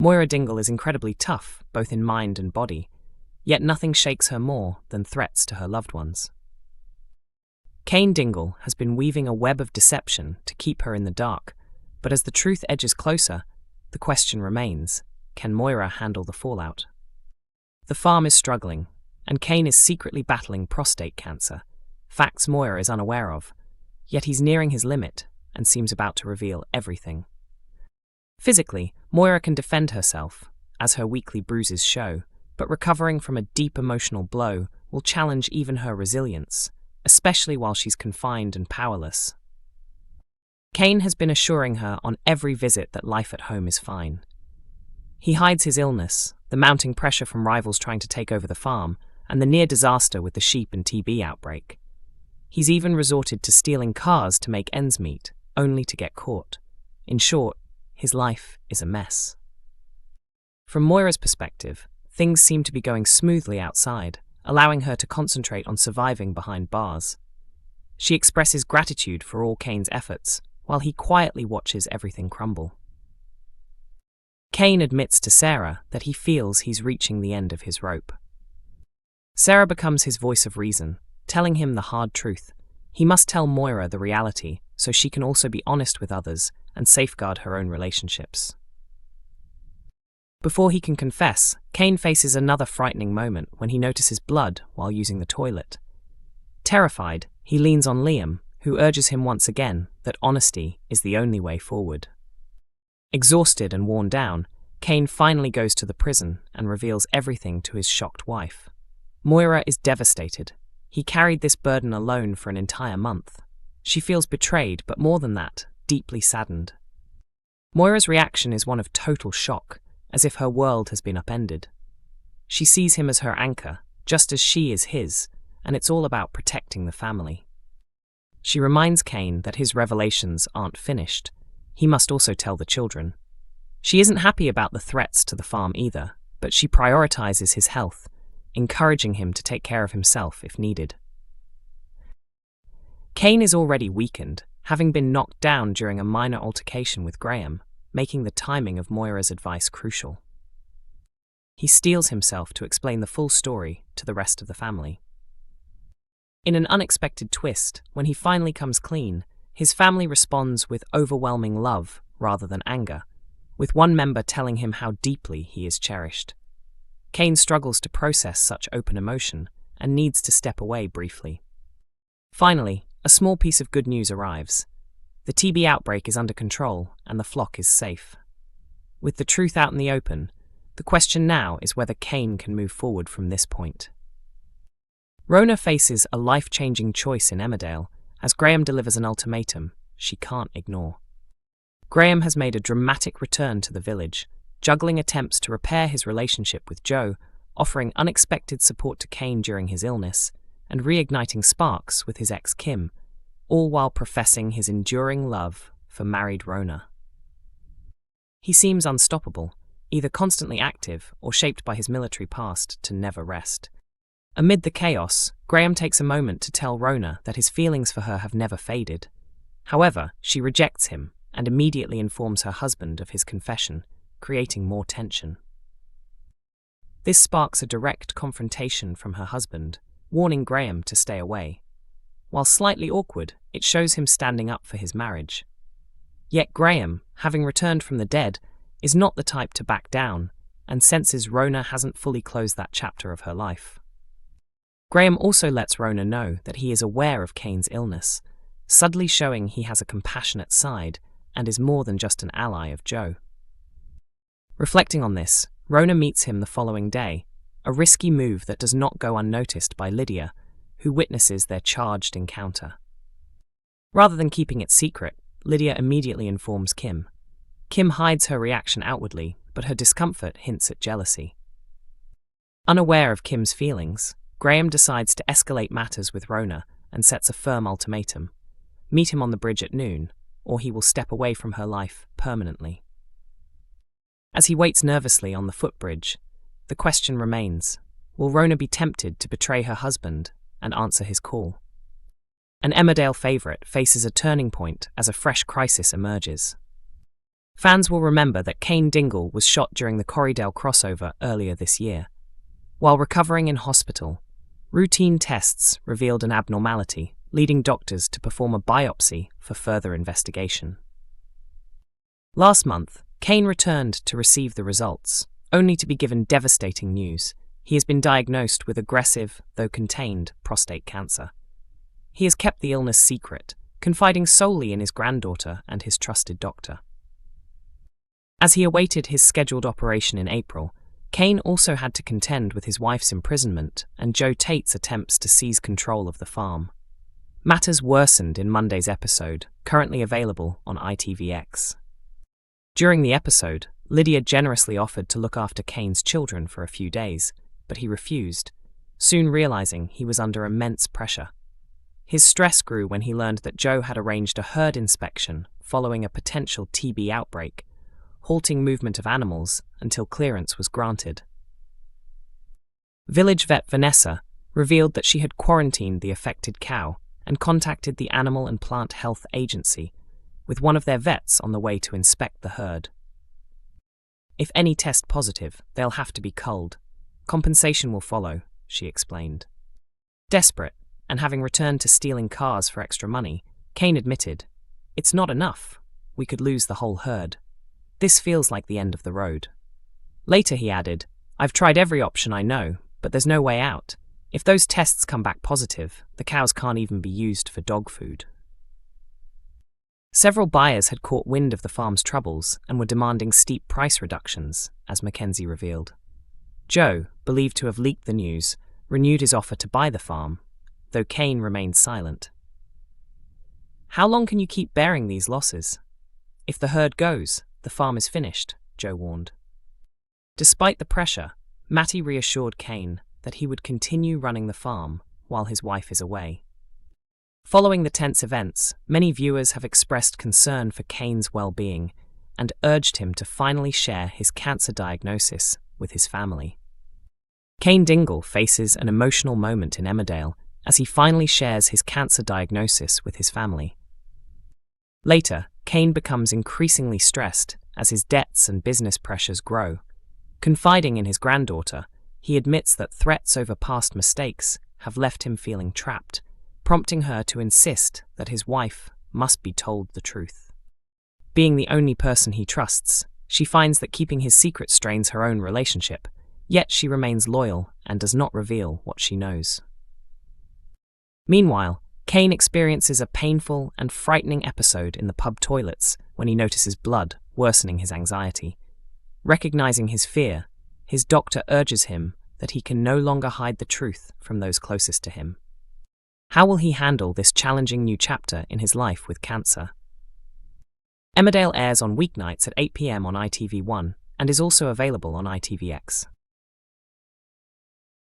Moira Dingle is incredibly tough, both in mind and body, yet nothing shakes her more than threats to her loved ones. Cain Dingle has been weaving a web of deception to keep her in the dark, but as the truth edges closer, the question remains, can Moira handle the fallout? The farm is struggling, and Cain is secretly battling prostate cancer, facts Moira is unaware of, yet he's nearing his limit and seems about to reveal everything. Physically, Moira can defend herself, as her weekly bruises show, but recovering from a deep emotional blow will challenge even her resilience, especially while she's confined and powerless. Cain has been assuring her on every visit that life at home is fine. He hides his illness, the mounting pressure from rivals trying to take over the farm, and the near disaster with the sheep and TB outbreak. He's even resorted to stealing cars to make ends meet, only to get caught. In short, his life is a mess. From Moira's perspective, things seem to be going smoothly outside, allowing her to concentrate on surviving behind bars. She expresses gratitude for all Cain's efforts, while he quietly watches everything crumble. Cain admits to Sarah that he feels he's reaching the end of his rope. Sarah becomes his voice of reason, telling him the hard truth. He must tell Moira the reality so she can also be honest with others and safeguard her own relationships. Before he can confess, Cain faces another frightening moment when he notices blood while using the toilet. Terrified, he leans on Liam, who urges him once again that honesty is the only way forward. Exhausted and worn down, Cain finally goes to the prison and reveals everything to his shocked wife. Moira is devastated. He carried this burden alone for an entire month. She feels betrayed, but more than that, deeply saddened. Moira's reaction is one of total shock, as if her world has been upended. She sees him as her anchor, just as she is his, and it's all about protecting the family. She reminds Cain that his revelations aren't finished. He must also tell the children. She isn't happy about the threats to the farm either, but she prioritizes his health, encouraging him to take care of himself if needed. Cain is already weakened, having been knocked down during a minor altercation with Graham, making the timing of Moira's advice crucial. He steels himself to explain the full story to the rest of the family. In an unexpected twist, when he finally comes clean, his family responds with overwhelming love rather than anger, with one member telling him how deeply he is cherished. Cain struggles to process such open emotion and needs to step away briefly. Finally, a small piece of good news arrives. The TB outbreak is under control and the flock is safe. With the truth out in the open, the question now is whether Cain can move forward from this point. Rona faces a life-changing choice in Emmerdale as Graham delivers an ultimatum she can't ignore. Graham has made a dramatic return to the village, juggling attempts to repair his relationship with Joe, offering unexpected support to Cain during his illness, and reigniting sparks with his ex Kim, all while professing his enduring love for married Rona. He seems unstoppable, either constantly active or shaped by his military past to never rest. Amid the chaos, Graham takes a moment to tell Rona that his feelings for her have never faded. However, she rejects him and immediately informs her husband of his confession, creating more tension. This sparks a direct confrontation from her husband, warning Graham to stay away. While slightly awkward, it shows him standing up for his marriage. Yet Graham, having returned from the dead, is not the type to back down, and senses Rona hasn't fully closed that chapter of her life. Graham also lets Rona know that he is aware of Cain's illness, subtly showing he has a compassionate side and is more than just an ally of Joe. Reflecting on this, Rona meets him the following day, a risky move that does not go unnoticed by Lydia, who witnesses their charged encounter. Rather than keeping it secret, Lydia immediately informs Kim. Kim hides her reaction outwardly, but her discomfort hints at jealousy. Unaware of Kim's feelings, Graham decides to escalate matters with Rona and sets a firm ultimatum. Meet him on the bridge at noon, or he will step away from her life permanently. As he waits nervously on the footbridge, the question remains, will Rona be tempted to betray her husband and answer his call? An Emmerdale favourite faces a turning point as a fresh crisis emerges. Fans will remember that Cain Dingle was shot during the Corriedale crossover earlier this year. While recovering in hospital, routine tests revealed an abnormality, leading doctors to perform a biopsy for further investigation. Last month, Cain returned to receive the results, only to be given devastating news. He has been diagnosed with aggressive, though contained, prostate cancer. He has kept the illness secret, confiding solely in his granddaughter and his trusted doctor. As he awaited his scheduled operation in April, Cain also had to contend with his wife's imprisonment and Joe Tate's attempts to seize control of the farm. Matters worsened in Monday's episode, currently available on ITVX. During the episode, Lydia generously offered to look after Cain's children for a few days, but he refused, soon realizing he was under immense pressure. His stress grew when he learned that Joe had arranged a herd inspection following a potential TB outbreak, halting movement of animals until clearance was granted. Village vet Vanessa revealed that she had quarantined the affected cow and contacted the Animal and Plant Health Agency, with one of their vets on the way to inspect the herd. If any test positive, they'll have to be culled. Compensation will follow, she explained. Desperate, and having returned to stealing cars for extra money, Cain admitted, "It's not enough. We could lose the whole herd. This feels like the end of the road." Later he added, "I've tried every option I know, but there's no way out. If those tests come back positive, the cows can't even be used for dog food." Several buyers had caught wind of the farm's troubles and were demanding steep price reductions, as Mackenzie revealed. Joe, believed to have leaked the news, renewed his offer to buy the farm, though Cain remained silent. "How long can you keep bearing these losses? If the herd goes, the farm is finished," Joe warned. Despite the pressure, Matty reassured Cain that he would continue running the farm while his wife is away. Following the tense events, many viewers have expressed concern for Cain's well-being and urged him to finally share his cancer diagnosis with his family. Cain Dingle faces an emotional moment in Emmerdale as he finally shares his cancer diagnosis with his family. Later, Cain becomes increasingly stressed as his debts and business pressures grow. Confiding in his granddaughter, he admits that threats over past mistakes have left him feeling trapped, prompting her to insist that his wife must be told the truth. Being the only person he trusts, she finds that keeping his secret strains her own relationship, yet she remains loyal and does not reveal what she knows. Meanwhile, Cain experiences a painful and frightening episode in the pub toilets when he notices blood, worsening his anxiety. Recognizing his fear, his doctor urges him that he can no longer hide the truth from those closest to him. How will he handle this challenging new chapter in his life with cancer? Emmerdale airs on weeknights at 8 p.m. on ITV1 and is also available on ITVX.